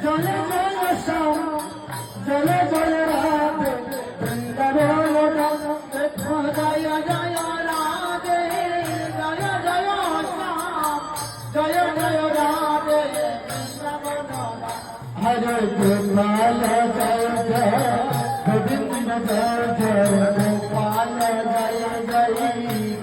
জলে জলে শ্যাম জলে জলে রাধে বৃন্দাবন দেখো জয় জয় রাধে জয় জয় শ্যাম জয় জয় রাধে বৃন্দাবন হরে গোপাল জয় জয় গোবিন্দ জয় জয় গোপাল জয় জয়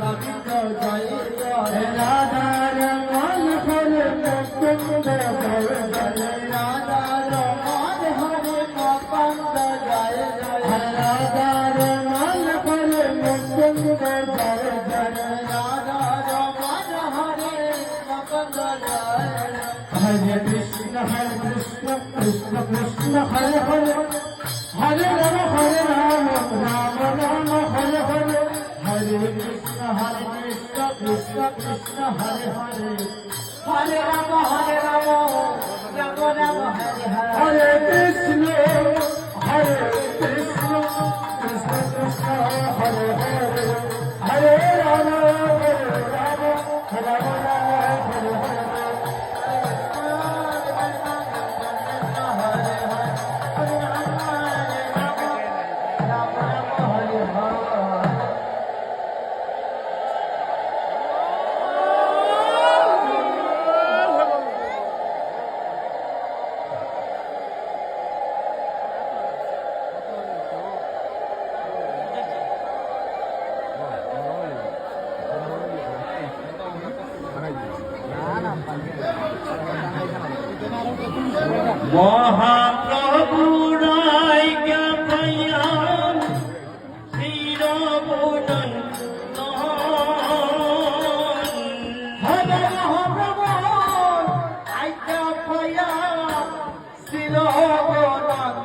গোবিন্দ জয় জয় রাধা রমণ হরে মুকুন্দ জয় জয় রাধা রমণ হরে মুকুন্দ জয় জয় রাধা রমণ হরে মুকুন্দ জয় জয় রাধা রমণ হরে মুকুন্দ জয় হরে কৃষ্ণ কৃষ্ণ কৃষ্ণ হরে হরে হরে রাম রাম রাম হরে হরে হরে কৃষ্ণ কৃষ্ণ কৃষ্ণ হরে হরে হরে রাম রাম রাম হরে হরে কৃষ্ণ কৃষ্ণ কৃষ্ণ কৃষ্ণ হরে হরে হরে রাম রাম রাম রাম হরে হরে মহাপ্রভু রায় জ্ঞাপয়া শিরবুদন হরে মহাপ্রভু আজ্ঞা পায়া শিরবদন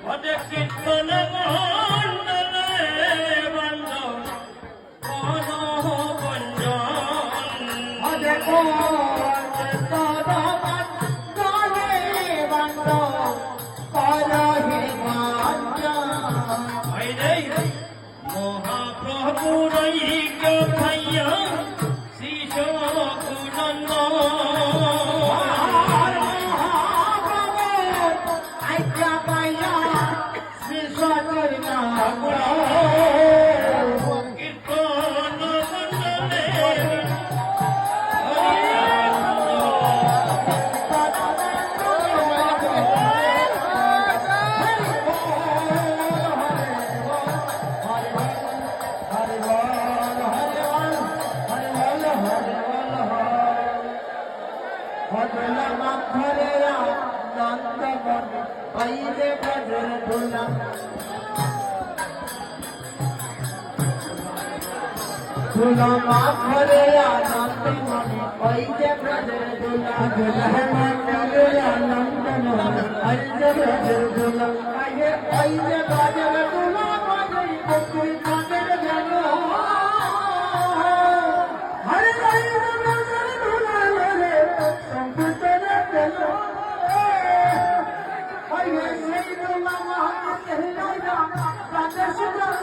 হরে কীর্তন মণ্ডলে বন্ধ বঞ্জন হরে মহাপ্রভু রৈক ভাইয়া শিশু কুনন্দ আজ্ঞা পাইয়া শিশু কীর্তন মণ্ডলে पहले बजर ढोला ढोला माखरे आनंद मणि पहले बजर ढोला ढोला माखरे आनंद मणि पहले बजर ढोला आये पहले बजर ढोला बजरी कोई बजर जानो हरे हरे बजर ढोला रे संगीत रे चलो हरे सैदुल्लाह कहलाया राधे सुंदर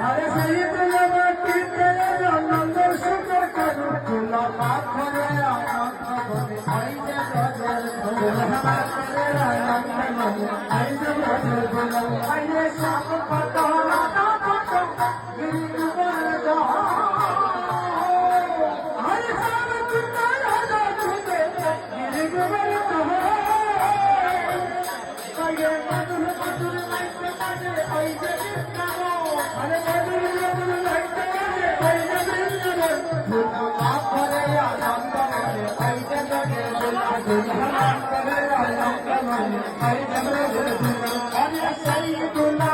हरे सैदुल्लाह कीर्तन आनंद सुंदर करो तुला माखरे आनंद बने आइए बजर तुला माखरे आनंद बने आइए बजर तुला आइए सब पता लगा पता गिर बरदा हरे सब तुझा राजा तुझे गिर बरदा ये मधुर मधुर लाइट बाजे ऐसे गाओ अरे मधुर मधुर लाइट बाजे ऐसे गाओ दुल्हा माफ करे आनंद करे ऐसे लगे दुल्हा माफ करे आनंद करे ऐसे लगे दुल्हा अरे सही दुल्हा